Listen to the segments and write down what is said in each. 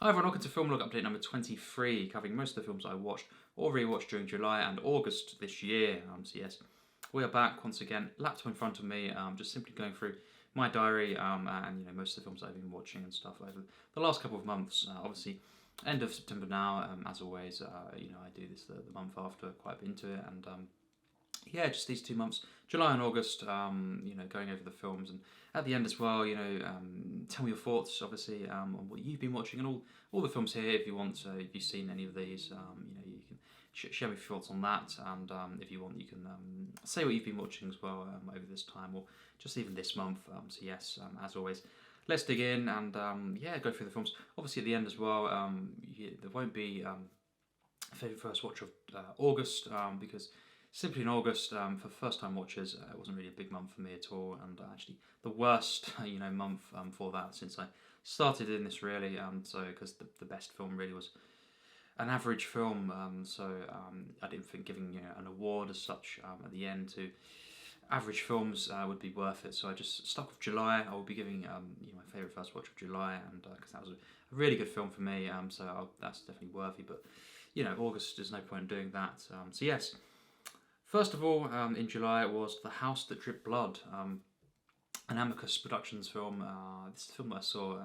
Hi everyone, welcome to Film Log Update number 23, covering most of the films I watched or rewatched during July and August this year. So yes, we are back once again, laptop in front of me, just simply going through my diary and most of the films I've been watching and stuff over the last couple of months. Obviously, end of September now, as always. I do this the month after, quite a bit into it, and yeah, just these 2 months, July and August, going over the films, and at the end as well, tell me your thoughts, obviously, on what you've been watching, and all the films here, if you want, if you've seen any of these, you can share me your thoughts on that, and if you want, you can say what you've been watching as well over this time, or just even this month. So yes, as always, let's dig in, and yeah, go through the films. Obviously at the end as well, there won't be a favourite first watch of August, because simply in August, for first-time watchers, it wasn't really a big month for me at all, and actually the worst, month for that since I started in this really. So because the best film really was an average film, I didn't think giving an award as such at the end to average films would be worth it. So I just stuck with July. I will be giving my favourite first watch of July, and because that was a really good film for me, that's definitely worthy. But August, there's no point in doing that. So yes. First of all, in July was The House That Dripped Blood, an Amicus Productions film. This is a film that I saw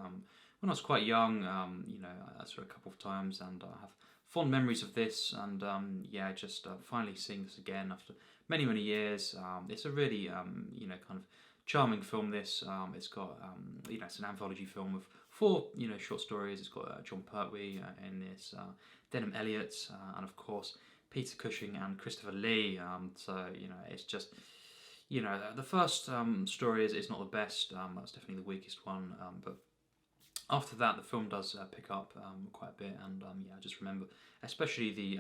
when I was quite young. I saw it a couple of times, and I have fond memories of this. And just finally seeing this again after many, many years. It's a really, kind of charming film. This it's got, it's an anthology film of 4, short stories. It's got John Pertwee in this, Denham Elliott, and of course Peter Cushing and Christopher Lee. It's just, the first story is not the best. That's definitely the weakest one. But after that, the film does pick up quite a bit, and I just remember, especially the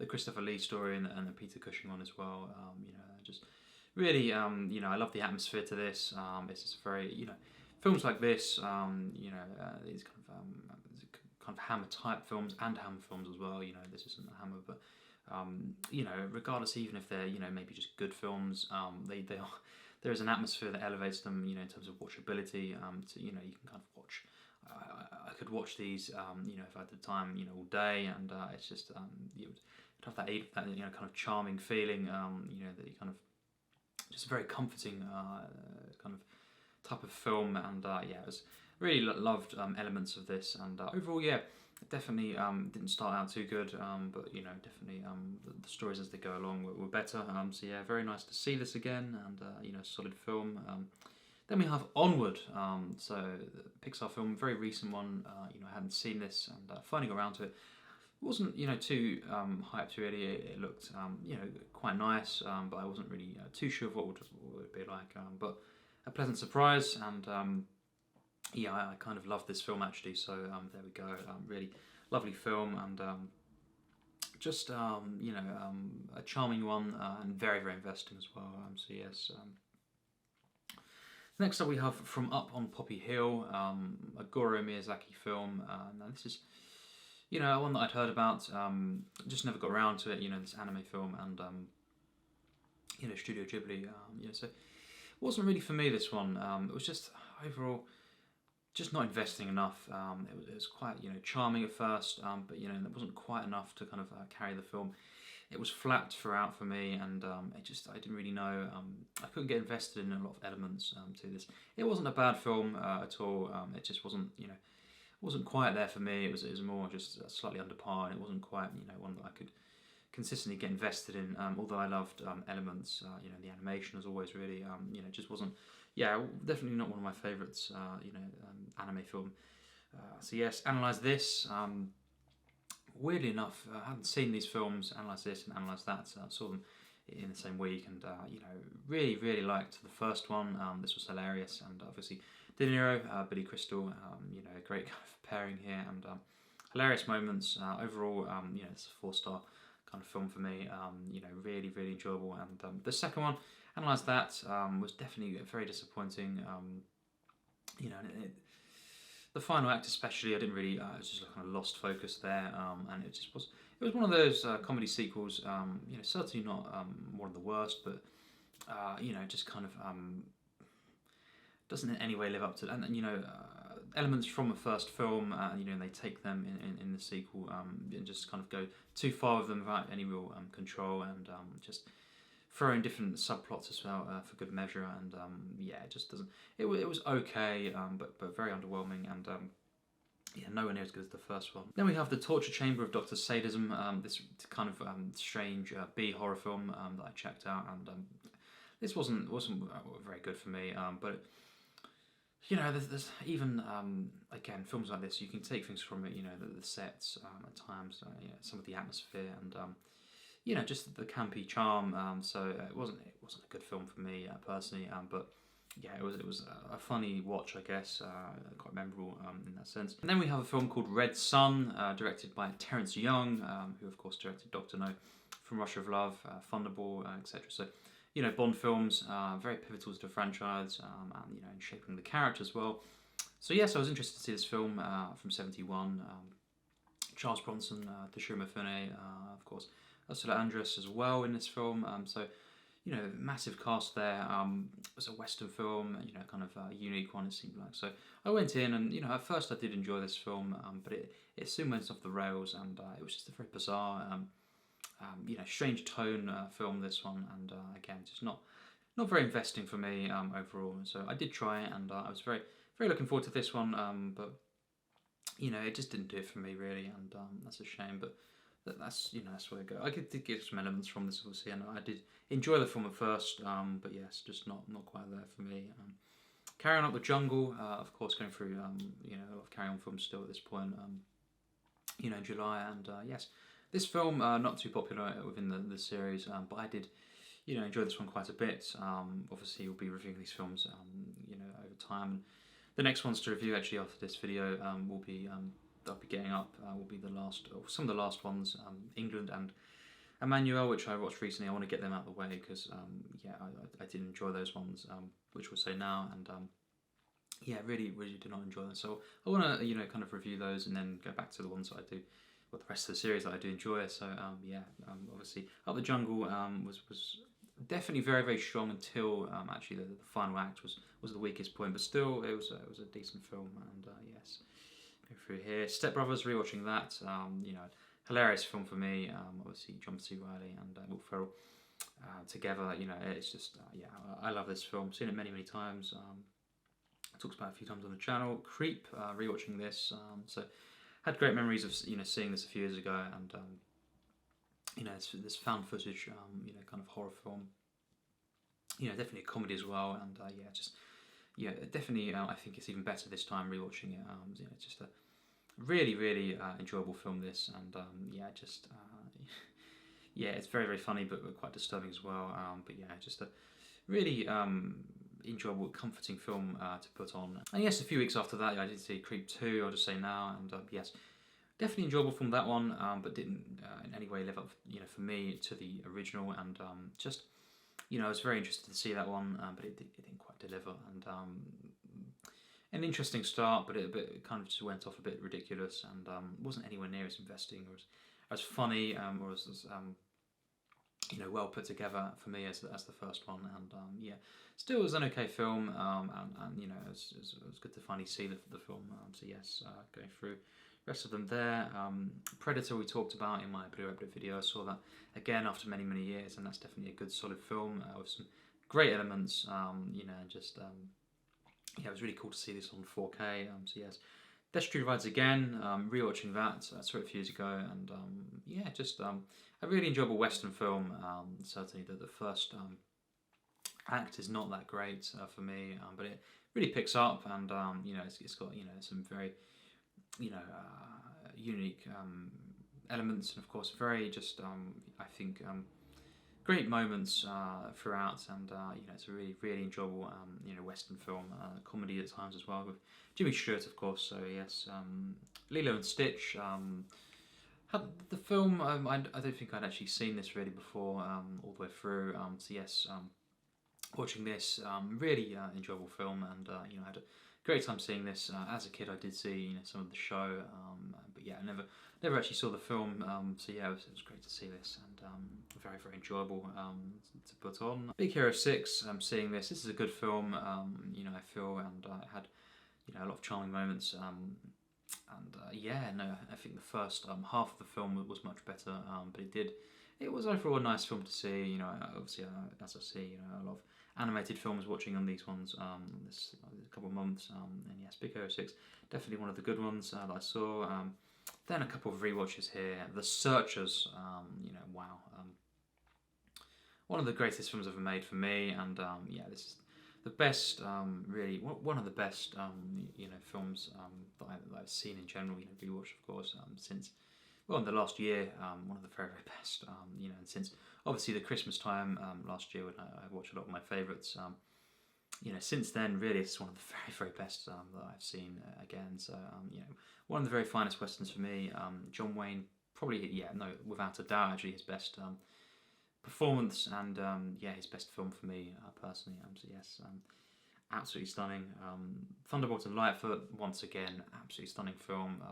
Christopher Lee story and the Peter Cushing one as well. Just really, I love the atmosphere to this. It's just very, films like this, these kind of Hammer type films and Hammer films as well. This isn't a Hammer, but regardless, even if they're maybe just good films, they are. There is an atmosphere that elevates them, in terms of watchability. You can kind of watch. I could watch these, if I had the time, all day, and it's just you would have that kind of charming feeling, that you kind of just a very comforting kind of type of film, and it was. Really loved elements of this, and overall, definitely didn't start out too good, but definitely the stories as they go along were better. Very nice to see this again, and solid film. Then we have Onward, so the Pixar film, very recent one. I hadn't seen this, and finding around to it wasn't too hyped really. It looked quite nice, but I wasn't really too sure of what would be like. But a pleasant surprise, and I kind of love this film actually, so there we go. Really lovely film, and just a charming one, and very, very investing as well. Next up we have From Up on Poppy Hill, a Goro Miyazaki film. Now this is one that I'd heard about, just never got around to it. This anime film, and Studio Ghibli. So it wasn't really for me, this one. It was just overall just not investing enough. It was quite charming at first, but it wasn't quite enough to kind of carry the film. It was flat throughout for me, and I didn't really know. I couldn't get invested in a lot of elements to this. It wasn't a bad film at all. It just wasn't quite there for me. It was more just slightly under par, and it wasn't quite one that I could consistently get invested in. Although I loved elements, the animation as always really. It just wasn't. Yeah, definitely not one of my favourites, anime film. So yes, analyse this. Weirdly enough, I hadn't seen these films, analyse this and analyse that. I saw them in the same week, and really, really liked the first one. This was hilarious, and obviously De Niro, Billy Crystal, a great kind of pairing here, and hilarious moments. Overall, it's a 4-star kind of film for me. Really, really enjoyable. And the second one, analyse that, was definitely very disappointing. The final act especially, I didn't really. It was just kind of lost focus there, and it just was. It was one of those comedy sequels. Certainly not one of the worst, but just kind of doesn't in any way live up to. And elements from the first film, and you know, they take them in the sequel, and just kind of go too far with them without any real control, and just throw in different subplots as well for good measure, and yeah, it just doesn't. It was okay, but very underwhelming, and yeah, nowhere near as good as the first one. Then we have The Torture Chamber of Dr. Sadism, this kind of strange B horror film that I checked out, and this wasn't very good for me, but you know, there's even again, films like this, you can take things from it. You know, the sets at times, you know, some of the atmosphere, and you know, just the campy charm. So it wasn't a good film for me personally, but yeah, it was a funny watch, I guess, quite memorable in that sense. And then we have a film called Red Sun, directed by Terence Young, who of course directed Doctor No, From Russia of Love, Thunderball, etc. So, you know, Bond films, very pivotal to the franchise, and you know, in shaping the character as well. So yes, I was interested to see this film from ~71. Charles Bronson, Toshiro Mifune, of course, Ursula Andress as well in this film. So, you know, massive cast there. It was a Western film, you know, kind of a unique one, it seemed like. So I went in, and you know, at first I did enjoy this film, but it soon went off the rails, and it was just a very bizarre, you know, strange tone film, this one, and again, just not very investing for me overall. So I did try it, and I was very looking forward to this one, but you know, it just didn't do it for me really, and that's a shame. But that's, you know, that's where I go. I did get some elements from this, obviously, and I did enjoy the film at first, but yes, just not quite there for me. Carrying Up the Jungle, of course, going through you know, a lot of Carry On films still at this point, you know, in July, and yes, this film not too popular within the series, but I did, you know, enjoy this one quite a bit. Obviously, we'll be reviewing these films, you know, over time. The next ones to review actually after this video will be that I'll be getting up will be the last, or some of the last ones, England and Emmanuel, which I watched recently. I want to get them out of the way because yeah, I did enjoy those ones, which we'll say now, and yeah, really did not enjoy them. So I want to, you know, kind of review those and then go back to the ones that I do, or the rest of the series that I do enjoy. So yeah, obviously Up the Jungle was definitely very strong until actually the final act was the weakest point, but still it was a decent film, and yes. Go through here. Step Brothers, rewatching that, you know, hilarious film for me. Obviously John C. Reilly and Will Ferrell together, you know, it's just yeah, I love this film. Seen it many times. I talked about it a few times on the channel. Creep, rewatching this, so had great memories of, you know, seeing this a few years ago, and you know, this found footage, you know, kind of horror film. You know, definitely a comedy as well, and yeah, just. Yeah, definitely. I think it's even better this time rewatching it. You know, it's just a really enjoyable film. This, and yeah, just yeah, it's very funny, but quite disturbing as well. But yeah, just a really enjoyable, comforting film to put on. And yes, a few weeks after that, I did see Creep 2. I'll just say now, and yes, definitely enjoyable film, that one, but didn't in any way live up, you know, for me, to the original, and just. You know, I was very interested to see that one, but it didn't quite deliver, and an interesting start, but it kind of just went off a bit ridiculous, and wasn't anywhere near as investing or as funny, or as you know, well put together for me as the first one, and yeah, still was an okay film, and you know, it was good to finally see the film. So yes, going through. Rest of them there. Predator we talked about in my Blue Update video. I saw that again after many years, and that's definitely a good solid film with some great elements. You know, just yeah, it was really cool to see this on 4K. So yes, Death Street Rides again. Rewatching that. I saw it a few years ago, and yeah, just a really enjoyable Western film. Certainly the first act is not that great for me, but it really picks up, and you know, it's got, you know, some very, you know, unique elements, and of course very just I think great moments throughout, and you know, it's a really enjoyable you know, Western film, comedy at times as well, with Jimmy Stewart, of course. So yes, Lilo and Stitch. Had the film, I don't think I'd actually seen this really before all the way through. So yes, watching this, really enjoyable film, and you know, I had a great time seeing this. As a kid, I did see, you know, some of the show, but yeah, I never actually saw the film. So yeah, it was great to see this, and very enjoyable to put on. Big Hero 6. Seeing this is a good film. You know, I feel, and it had a lot of charming moments. And yeah, no, I think the first half of the film was much better, but it was overall a nice film to see. Obviously, as I see, a lot of animated films watching on these ones this couple of months, and yes, Big Hero 6, definitely one of the good ones that I saw. Then a couple of rewatches here. The Searchers, wow, one of the greatest films ever made for me, and yeah, this is the best, really, one of the best, films that I've seen in general. Rewatched, of course, since in the last year, one of the very, very best. And since obviously the Christmas time last year when I watched a lot of my favourites. Since then, really, it's one of the very, very best that I've seen again. So, one of the very finest westerns for me. John Wayne, probably, yeah, no, without a doubt, actually his best performance, and yeah, his best film for me personally. So yes, absolutely stunning. Thunderbolt and Lightfoot, once again, absolutely stunning film.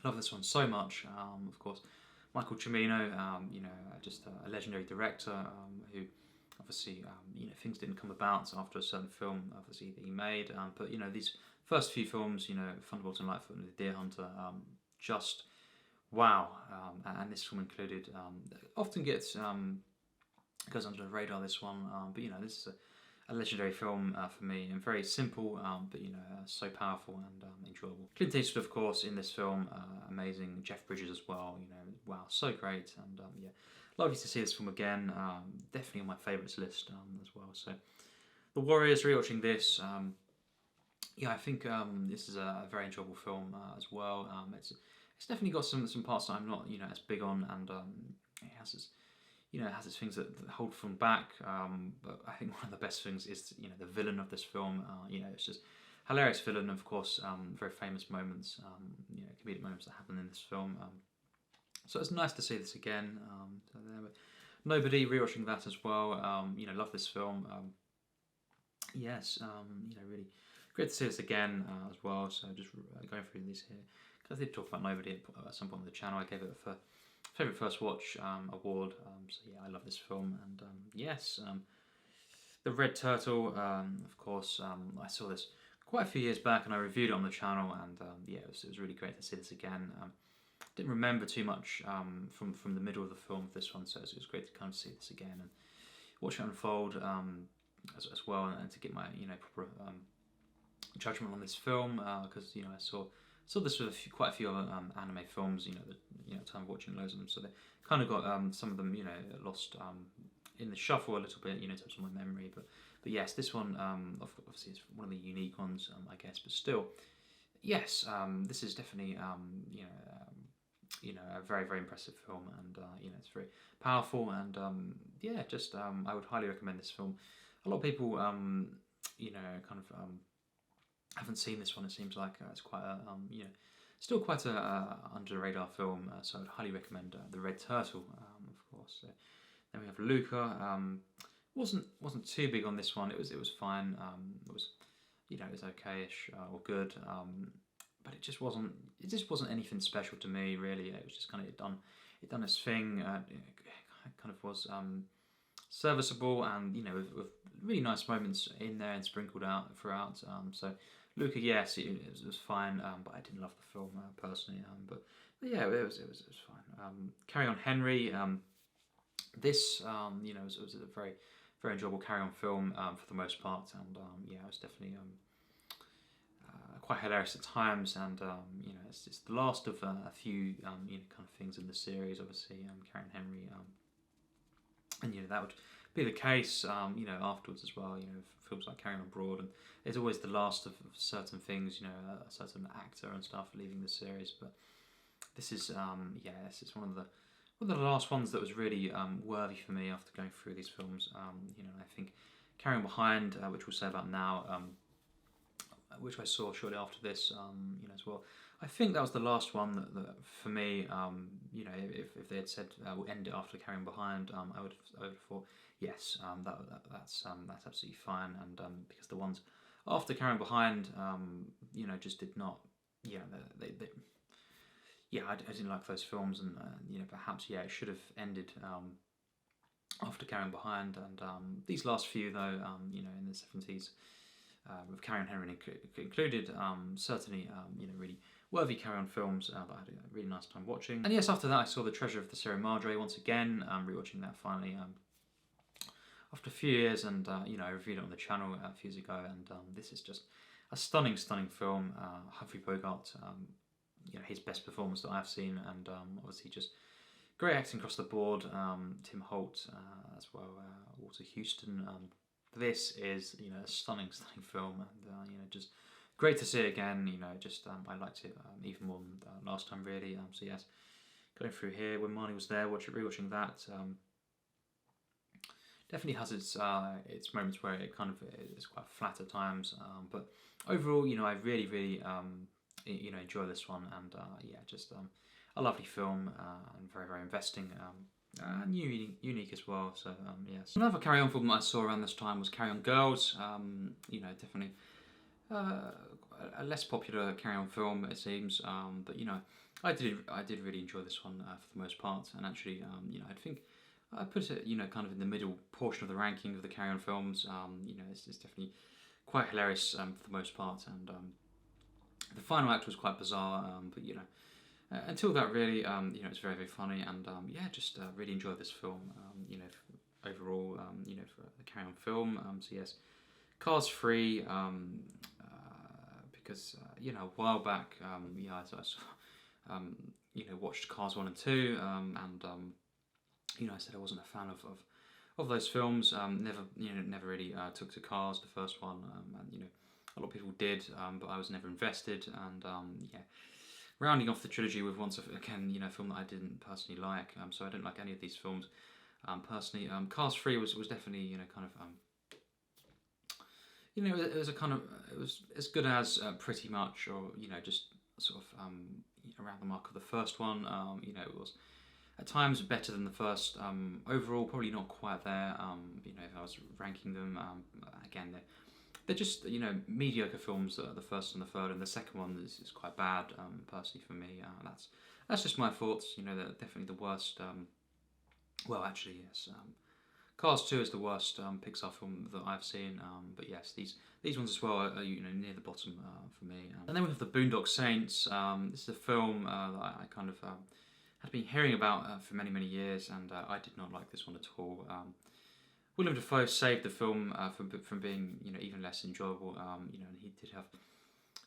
Love this one so much. Of course, Michael Cimino, just a legendary director who obviously, things didn't come about after a certain film, obviously, that he made. But these first few films, Thunderbolt and Lightfoot and The Deer Hunter, just wow. And this film included, often gets goes under the radar. This one, but this is a legendary film for me, and very simple, but so powerful and enjoyable. Clint Eastwood, of course, in this film, amazing. Jeff Bridges as well, wow, so great, and yeah, lovely to see this film again. Definitely on my favourites list as well. So, The Warriors, rewatching this, yeah, I think this is a very enjoyable film as well. It's definitely got some parts that I'm not as big on, and it has its things that hold the film back. But I think one of the best things is the villain of this film. It's just hilarious villain, of course. Very famous moments, comedic moments that happen in this film. So it's nice to see this again. Nobody, rewatching that as well. Love this film. Yes, really great to see this again as well. So just going through these here. I did talk about Nobody at some point on the channel. I gave it a favourite first watch award. So yeah, I love this film. And yes, The Red Turtle, of course, I saw this quite a few years back and I reviewed it on the channel, and yeah, it was really great to see this again. Didn't remember too much from the middle of the film of this one, so it was great to kind of see this again and watch it unfold as well, and to get my proper judgment on this film, because I saw this with quite a few other anime films. Time of watching loads of them, so they kind of got some of them lost in the shuffle a little bit, in terms of my memory. But yes, this one obviously is one of the unique ones, I guess. But still, yes, this is definitely a very, very impressive film, and it's very powerful, and yeah, just I would highly recommend this film. A lot of people haven't seen this one. It seems like it's quite a still quite a under the radar film, so I'd highly recommend The Red Turtle, of course. So then we have Luca. Wasn't too big on this one. It was fine. It was okayish or good. But it just wasn't anything special to me, really. It was just kind of it done its thing. It kind of was serviceable, and with really nice moments in there and sprinkled out throughout. So Luca, yes, it was fine, but I didn't love the film personally. But yeah, it was fine. Carry On Henry. This was a very, very enjoyable Carry On film for the most part, and yeah, it was definitely quite hilarious at times, and it's the last of a few kind of things in the series. Obviously, Carry On Henry, and that would be the case afterwards as well. Films like Carrying On Abroad, and it's always the last of certain things. A certain actor and stuff leaving the series, but this is this is one of the last ones that was really worthy for me after going through these films. I think Carrying Behind, which we'll say about now, which I saw shortly after this, as well. I think that was the last one that for me, if they had said we'll end it after Carrying Behind, I would have thought yes, that's absolutely fine, and because the ones after Carrying Behind, just did not, I didn't like those films, and perhaps it should have ended after Carrying Behind, and these last few though, in the 70s. with Carry On Henry included. Certainly, really worthy Carry On films that I had a really nice time watching. And yes, after that I saw The Treasure of the Sierra Madre once again, rewatching that finally after a few years, and I reviewed it on the channel a few years ago, and this is just a stunning film. Humphrey Bogart, his best performance that I've seen, and obviously just great acting across the board. Tim Holt as well, Walter Houston. This is a stunning film, and just great to see it again. I liked it even more than last time, really. So yes, going through here when Marnie was there, rewatching that. Definitely has its moments where it kind of is quite flat at times, but overall, I really enjoy this one, and just a lovely film, and very investing, and unique as well. So yes, another Carry On film that I saw around this time was Carry On Girls. Definitely a less popular Carry On film, it seems, but I did really enjoy this one for the most part, and actually I think I put it kind of in the middle portion of the ranking of the Carry On films. It's definitely quite hilarious for the most part, and the final act was quite bizarre, but until that, really, it's very funny, and just really enjoyed this film. Overall, for the Carry On film. So yes, Cars 3, because a while back, I saw, watched Cars 1 and 2, and I said I wasn't a fan of those films. Never really took to Cars, the first one, and a lot of people did, but I was never invested. And rounding off the trilogy with once again, a film that I didn't personally like. So I don't like any of these films personally. Cars 3 was definitely kind of it was as good as pretty much, or just sort of around the mark of the first one. It was at times better than the first. Overall, probably not quite there. If I was ranking them, again, they're just mediocre films. The first and the third, and the second one is quite bad. Personally, for me, that's just my thoughts. They're definitely the worst. Well, actually, yes. Cars 2 is the worst Pixar film that I've seen. But yes, these ones as well are near the bottom for me. And then we have The Boondock Saints. This is a film that I kind of had been hearing about for many years, and I did not like this one at all. Willem Dafoe saved the film from being even less enjoyable. And he did have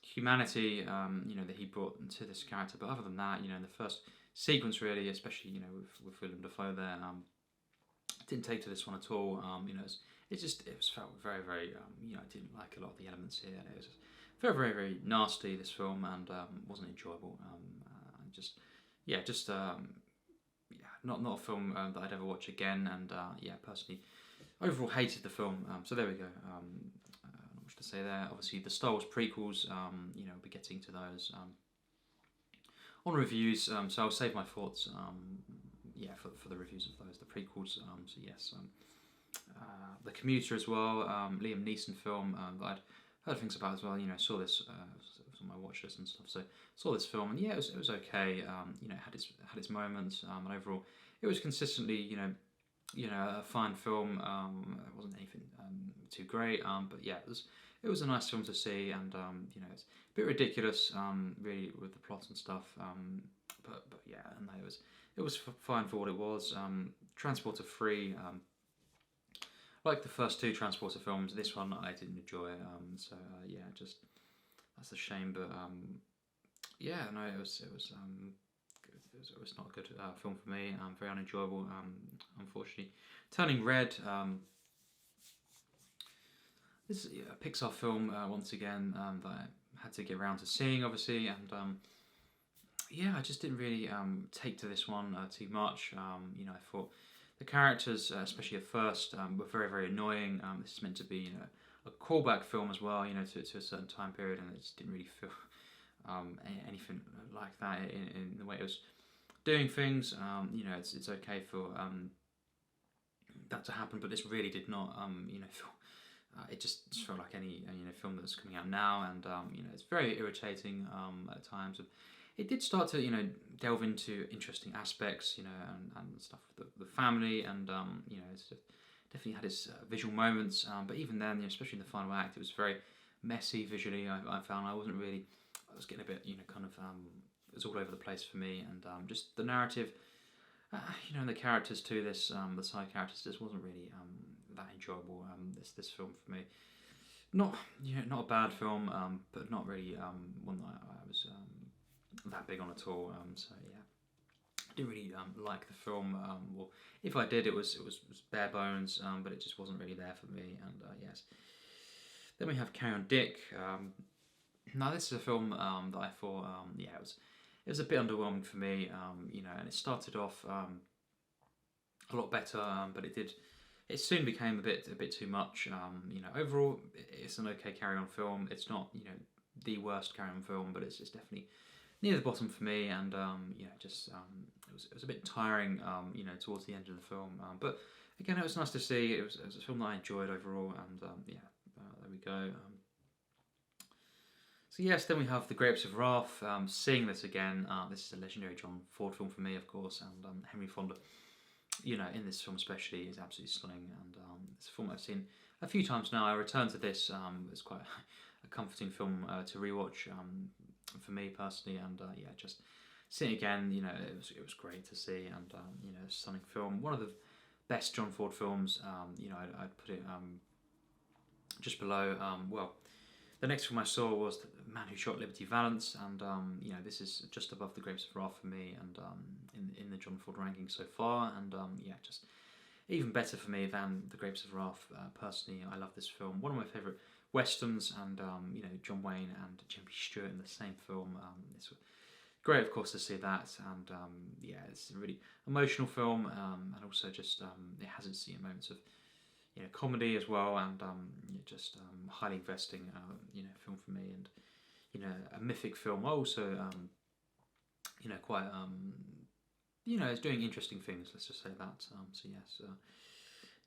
humanity that he brought to this character, but other than that, in the first sequence, really, especially with Willem Dafoe there, didn't take to this one at all. It was felt very I didn't like a lot of the elements here. It was very nasty, this film, and wasn't enjoyable. Not a film that I'd ever watch again, and personally, overall hated the film. So there we go. Not much to say there. Obviously, the Star Wars prequels. We'll be getting to those on reviews. So I'll save my thoughts. For the reviews of those, the prequels. So yes, The Commuter as well. Liam Neeson film that I'd heard things about as well. Saw this on my watch list and stuff. So saw this film, and it was okay. It had its moments, and overall it was consistently a fine film. It wasn't anything too great, but it was a nice film to see, and it's a bit ridiculous, really, with the plot and stuff. But and it was fine for what it was. Transporter 3. Like the first two Transporter films, this one I didn't enjoy. Just that's a shame. But it was not a good film for me. Very unenjoyable. Unfortunately, Turning Red. This is a Pixar film once again that I had to get around to seeing, obviously, and I just didn't really take to this one too much. I thought the characters, especially at first, were very annoying. This is meant to be a callback film as well, to a certain time period, and it just didn't really feel anything like that in the way it was doing things. It's okay for that to happen, but this really did not. Feel. It just felt like any film that's coming out now, and it's very irritating at times. It did start to delve into interesting aspects, and stuff with the family, and it's definitely had its visual moments. But even then, especially in the final act, it was very messy visually. I found I wasn't really. I was getting a bit, kind of. It was all over the place for me, and just the narrative. And the characters too. The side characters just wasn't really that enjoyable. This film for me. Not not a bad film, but not really one that I was that big on at all. So yeah, I didn't really like the film. Well, if I did, it was bare bones, but it just wasn't really there for me. And yes, then we have Carry On Dick. Now this is a film that I thought, yeah, it was a bit underwhelming for me. And it started off a lot better, but it soon became a bit too much. Overall, it's an okay Carry On film. It's not the worst Carry On film, but it's definitely near the bottom for me. And it was a bit tiring. Towards the end of the film. But again, it was nice to see. It was a film that I enjoyed overall. And there we go. So yes, then we have The Grapes of Wrath. Seeing this again, this is a legendary John Ford film for me, of course, and Henry Fonda, in this film especially, is absolutely stunning. And it's a film I've seen a few times now. I returned to this. It's quite a comforting film to rewatch for me personally, and just seeing it again, it was great to see, and a stunning film. One of the best John Ford films. I'd put it just below. The next film I saw was The Man Who Shot Liberty Valance, and this is just above The Grapes of Wrath for me, and in the John Ford ranking so far, and just even better for me than The Grapes of Wrath. Personally, I love this film. One of my favourite westerns, and John Wayne and Jimmy Stewart in the same film. It's great, of course, to see that, and it's a really emotional film, and also just it has its moments of comedy as well, and just highly investing film for me, and a mythic film. Also quite it's doing interesting things. Let's just say that. So yes,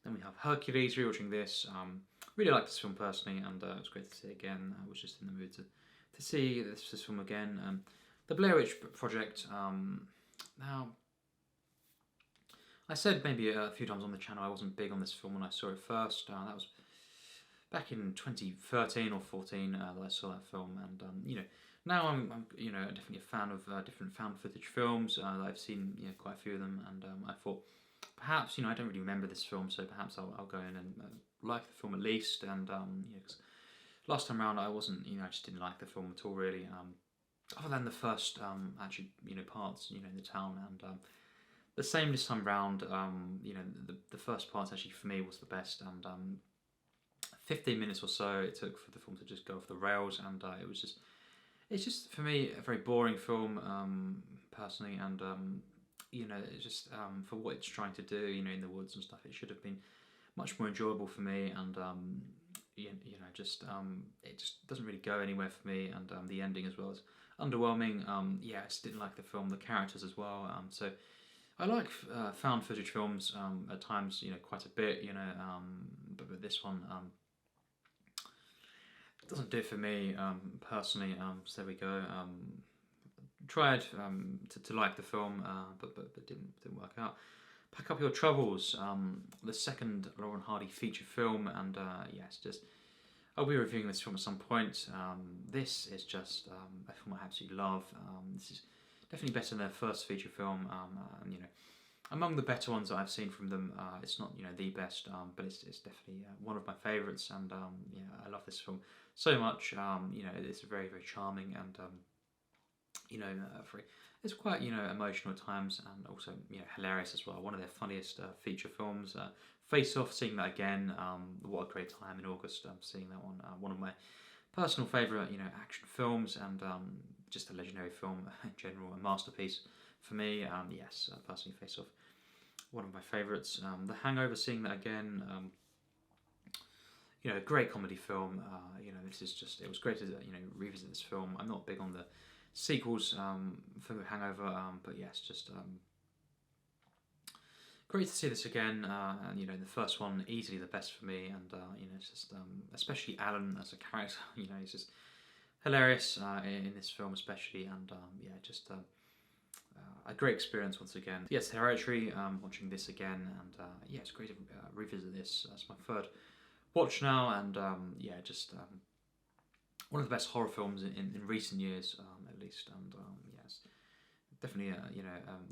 then we have Hercules. Rewatching this, really liked this film personally, and it was great to see it again. I was just in the mood to see this film again. The Blair Witch Project. Now, I said maybe a few times on the channel I wasn't big on this film when I saw it first. That was back in 2013 or 14 that I saw that film, and now I'm definitely a fan of different found footage films. I've seen quite a few of them, and I thought perhaps I don't really remember this film, so perhaps I'll go in and like the film at least. And 'cause last time around I wasn't I just didn't like the film at all really. Other than the first actually parts in the town, and the same this time round. The first part actually for me was the best, and 15 minutes or so it took for the film to just go off the rails, and it's just for me a very boring film personally, and it's just for what it's trying to do in the woods and stuff, it should have been much more enjoyable for me, and it just doesn't really go anywhere for me, and the ending as well is underwhelming. I just didn't like the film, the characters as well. So I like found footage films at times, quite a bit, but this one doesn't do it for me personally. So there we go. Tried to like the film, but didn't work out. Pack Up Your Troubles, the second Lauren Hardy feature film, and I'll be reviewing this film at some point. This is just a film I absolutely love. This is definitely better than their first feature film. Among the better ones that I've seen from them. It's not the best, but it's definitely one of my favourites, and I love this film so much. It's very, very charming, and it's quite emotional at times, and also hilarious as well. One of their funniest feature films. Face Off, seeing that again, what a great time in August seeing that one. One of my personal favourite action films, and just a legendary film in general, a masterpiece for me. Personally, Face Off, one of my favourites. The Hangover, seeing that again, a great comedy film. This is just, it was great to revisit this film. I'm not big on the sequels for The Hangover, but yes, just great to see this again. The first one easily the best for me, and it's just especially Alan as a character. He's just hilarious in this film especially, and a great experience once again. Yes, Hereditary. Watching this again, and it's great to revisit this. That's my third watch now, and one of the best horror films in recent years, at least. And yes, definitely,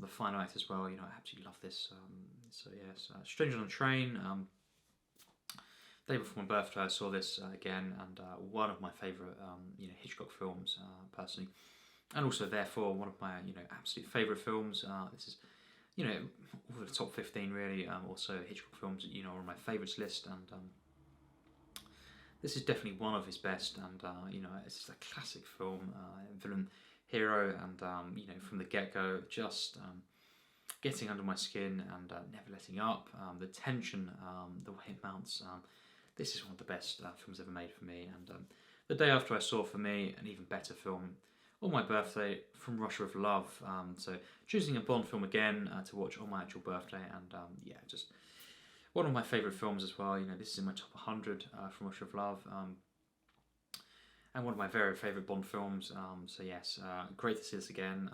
the final act as well. You know, I absolutely love this. So yes, Stranger on a Train. Day before my birthday, I saw this again, and one of my favourite, Hitchcock films, personally, and also therefore one of my, absolute favourite films. This is, over the top 15 really. Also Hitchcock films, are on my favourites list, and this is definitely one of his best. And it's just a classic film, villain, hero, and from the get-go, just getting under my skin and never letting up. The tension, the way it mounts. This is one of the best films ever made for me. And the day after I saw, for me, an even better film on my birthday, From Russia with Love. So choosing a Bond film again to watch on my actual birthday, and just one of my favourite films as well. This is in my top 100, From Russia with Love, and one of my very favourite Bond films. So yes, great to see this again.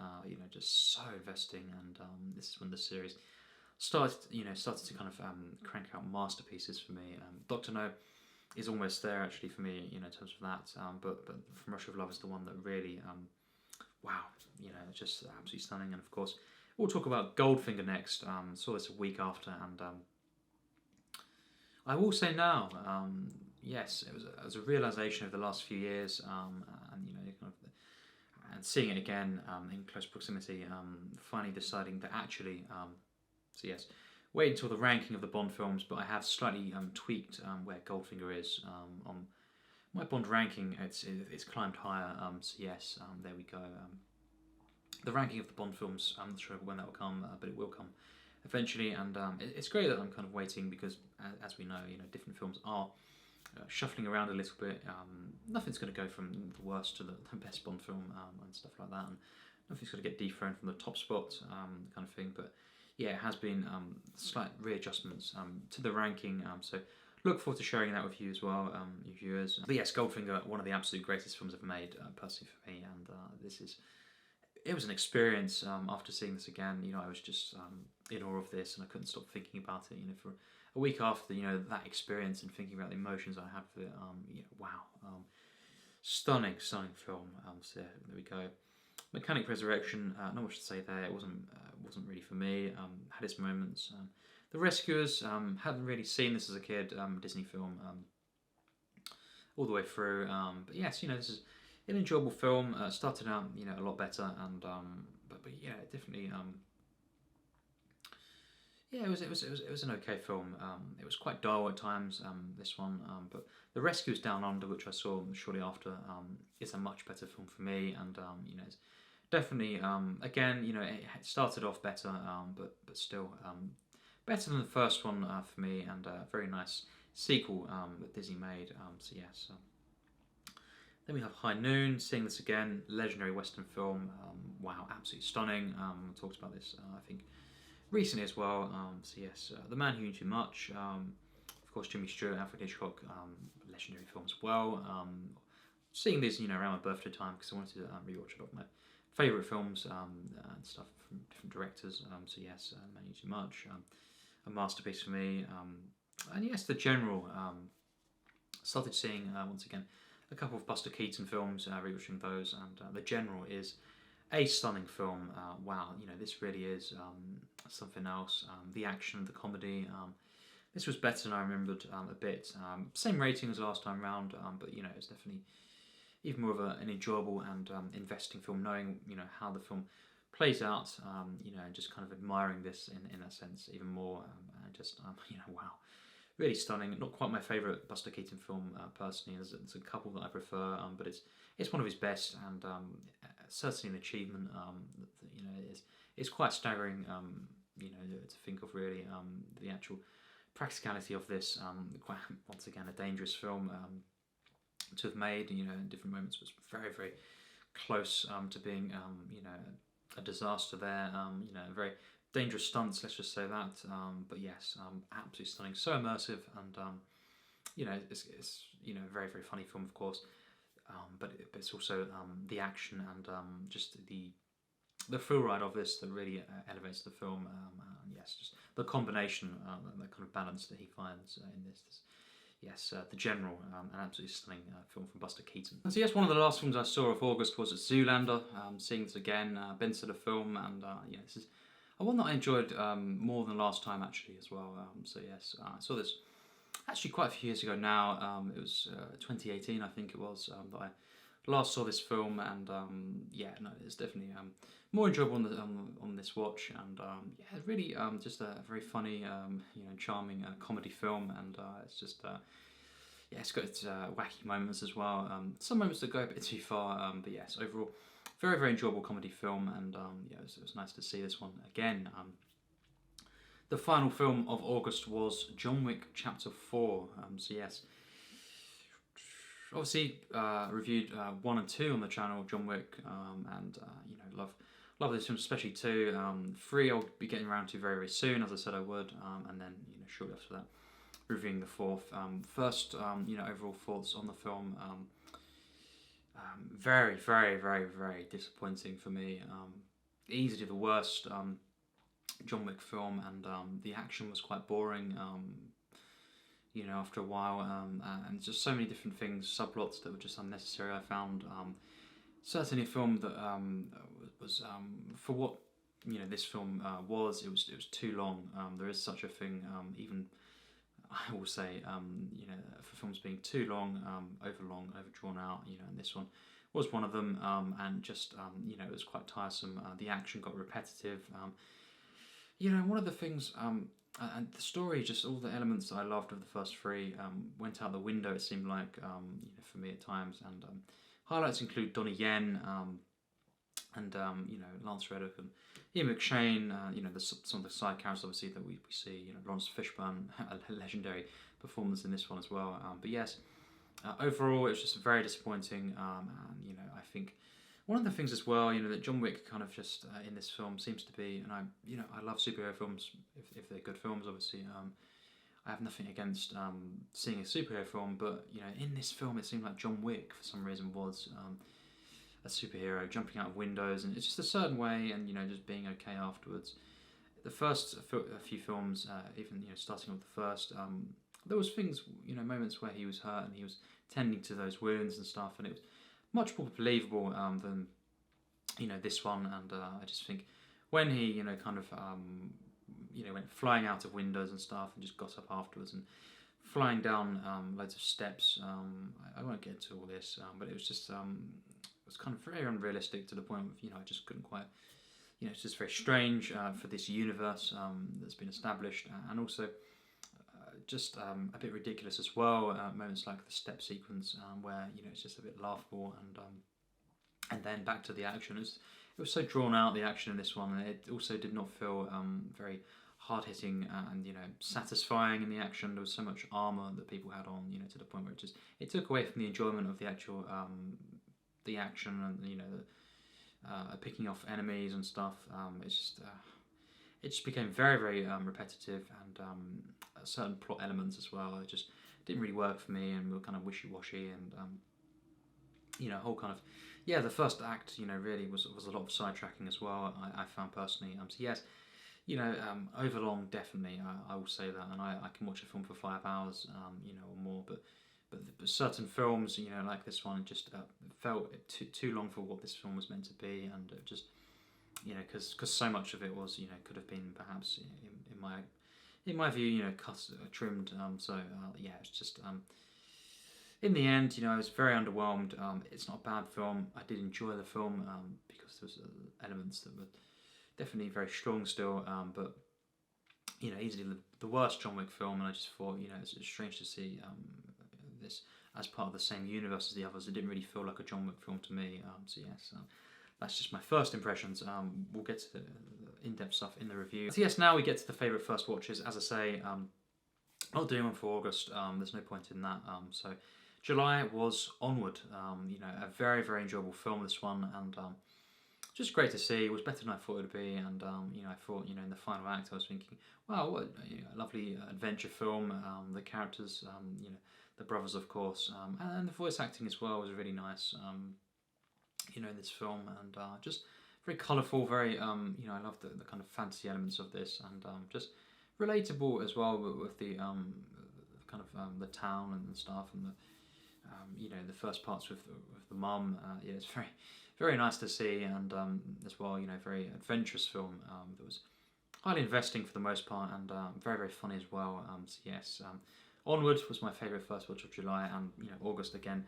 Just so investing, and this is when the series started to kind of crank out masterpieces for me. Doctor No is almost there actually for me, in terms of that. But From Russia with Love is the one that really, wow, just absolutely stunning. And of course, we'll talk about Goldfinger next. Saw this a week after, and I will say now, yes, it was a realization over the last few years, and and seeing it again in close proximity, finally deciding that actually. So yes, wait until the ranking of the Bond films, but I have slightly tweaked where Goldfinger is on my Bond ranking. It's climbed higher. So yes, there we go. The ranking of the Bond films, I'm not sure when that will come, but it will come eventually. And it's great that I'm kind of waiting because, as we know, different films are shuffling around a little bit. Nothing's going to go from the worst to the best Bond film and stuff like that, and nothing's going to get dethroned from the top spot, kind of thing. But yeah, it has been slight readjustments to the ranking. So look forward to sharing that with you as well, you viewers. But yes, Goldfinger, one of the absolute greatest films ever made, personally for me. And it was an experience. After seeing this again, I was just in awe of this, and I couldn't stop thinking about it. For a week after, that experience and thinking about the emotions I had for it. Wow, stunning film. So there we go. Mechanic Resurrection, not much to say there. It wasn't really for me. Had its moments. The Rescuers, hadn't really seen this as a kid. Disney film, all the way through. But yes, this is an enjoyable film. Started out, a lot better, and but yeah, definitely. Yeah, it was an okay film. It was quite dull at times. This one, but The Rescuers Down Under, which I saw shortly after, is a much better film for me, and it's definitely, again, it started off better, but still better than the first one for me, and a very nice sequel that Disney made. So yes. Then we have High Noon. Seeing this again, legendary Western film. Wow, absolutely stunning. Talked about this, I think, recently as well. So yes, The Man Who Knew Too Much. Of course, Jimmy Stewart, Alfred Hitchcock, legendary film as well. Seeing these, around my birthday time because I wanted to rewatch a lot of my favourite films and stuff from different directors. So yes, Man Who Knew Too Much, a masterpiece for me. And yes, The General. Started seeing once again a couple of Buster Keaton films, rewatching those, and The General is a stunning film. Wow, this really is something else. The action, the comedy. This was better than I remembered a bit. Same rating as last time round, but it's definitely even more of an enjoyable and investing film, knowing how the film plays out, and just kind of admiring this in that sense even more. And just wow, really stunning. Not quite my favourite Buster Keaton film personally. There's a couple that I prefer, but it's one of his best, and certainly an achievement. It's quite staggering. To think of really the actual practicality of this. Quite once again a dangerous film to have made. In different moments was very very close to being a disaster there. Very dangerous stunts, let's just say that. But yes, absolutely stunning, so immersive, and it's very very funny film, of course. But it's also the action and just the thrill ride of this that really elevates the film. And yes, just the combination, that kind of balance that he finds in this. yes, The General, an absolutely stunning film from Buster Keaton. And so yes, one of the last films I saw of August was Zoolander. Seeing this again, Ben Stiller film, and yeah, this is one that I enjoyed more than last time actually as well. So yes, I saw this actually quite a few years ago now. It was 2018, I think it was, that I last saw this film, and yeah, no, it's definitely more enjoyable on this watch, and yeah, really just a very funny, charming comedy film, and it's just yeah, it's got its wacky moments as well. Some moments that go a bit too far, but yes, overall, very very enjoyable comedy film, and yeah, it was nice to see this one again. The final film of August was John Wick Chapter 4. So yes, obviously reviewed 1 and 2 on the channel, John Wick, and love this film, especially 2. 3 I'll be getting around to very very soon, as I said I would, and then shortly after that reviewing the 4th. First, overall thoughts on the film. Very very very very disappointing for me. Easily the worst John Wick film, and the action was quite boring. After a while, and just so many different things, subplots that were just unnecessary. I found certainly a film that was for what this film was. It was too long. There is such a thing. Even I will say, for films being too long, overlong, overdrawn out. And this one was one of them. And just it was quite tiresome. The action got repetitive. One of the things, and the story, just all the elements that I loved of the first 3 went out the window, it seemed like, for me at times. And highlights include Donnie Yen, and Lance Reddick and Ian McShane. Some of the side characters obviously that we see. Lawrence Fishburne, a legendary performance in this one as well. But yes, overall it was just very disappointing. And I think one of the things as well, that John Wick kind of just in this film seems to be, and I love superhero films if they're good films. Obviously, I have nothing against seeing a superhero film, but in this film it seemed like John Wick for some reason was a superhero jumping out of windows, and it's just a certain way, and just being okay afterwards. The first few films, even starting with the first, there was things, moments where he was hurt and he was tending to those wounds and stuff, and it was much more believable than this one. And I just think when he went flying out of windows and stuff, and just got up afterwards and flying down loads of steps. I won't get into all this, but it was just it was kind of very unrealistic to the point of I just couldn't quite. It's just very strange for this universe that's been established, and also just a bit ridiculous as well. Moments like the step sequence, where it's just a bit laughable, and then back to the action. It was so drawn out, the action in this one, and it also did not feel very hard hitting and satisfying in the action. There was so much armor that people had on, to the point where it took away from the enjoyment of the actual the action, and picking off enemies and stuff. It just became very very repetitive, and certain plot elements as well. It just didn't really work for me, and were kind of wishy-washy, and whole kind of the first act really was a lot of sidetracking as well. I found personally. So yes, overlong definitely. I will say that, and I can watch a film for 5 hours, or more, but certain films, like this one, just felt too long for what this film was meant to be, and it just because so much of it was could have been perhaps in my view cut, trimmed. So yeah, it's just in the end I was very underwhelmed. It's not a bad film. I did enjoy the film because there was elements that were definitely very strong still, but easily the worst John Wick film, and I just thought it's strange to see this as part of the same universe as the others. It didn't really feel like a John Wick film to me. So yes, that's just my first impressions. We'll get to the in-depth stuff in the review. So yes, now we get to the favourite first watches. As I say, not doing one for August. There's no point in that. So July was Onward. A very very enjoyable film, this one, and just great to see. It was better than I thought it would be, and I thought in the final act I was thinking, wow, what a lovely adventure film. The characters, the brothers, of course, and the voice acting as well was really nice. In this film, and just very colourful, very I love the kind of fantasy elements of this, and just relatable as well with the kind of the town and stuff, and the the first parts with the mum. Yeah, it's very nice to see, and as well, very adventurous film that was highly investing for the most part, and very funny as well. So yes, Onward was my favourite first watch of July, and August again.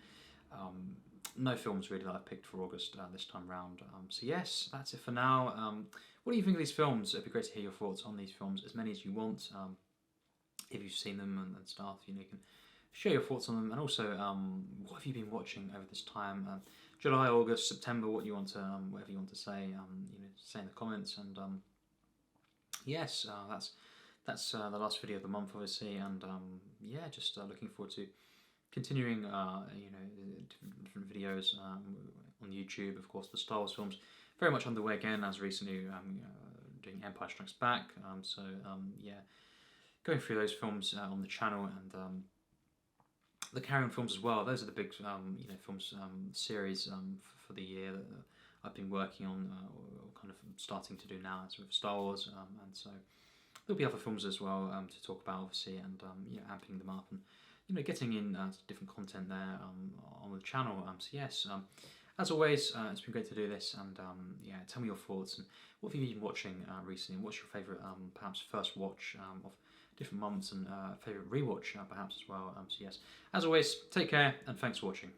No films really that I've picked for August this time round. So yes, that's it for now. What do you think of these films? It'd be great to hear your thoughts on these films, as many as you want. If you've seen them and stuff, you can share your thoughts on them, and also what have you been watching over this time? July, August, September, what you want to, whatever you want to say, say in the comments. And yes, that's the last video of the month, obviously, and yeah, just looking forward to continuing, different videos on YouTube. Of course, the Star Wars films very much underway again, as recently doing Empire Strikes Back. Yeah, going through those films on the channel, and the Carry On films as well. Those are the big films series for the year that I've been working on, or kind of starting to do now, as with Star Wars, and so there'll be other films as well to talk about, obviously, and amping them up, and getting in different content there on the channel. So yes, as always, it's been great to do this, and yeah, tell me your thoughts, and what have you been watching recently? What's your favourite, perhaps first watch of different months, and favourite rewatch perhaps as well. So yes, as always, take care, and thanks for watching.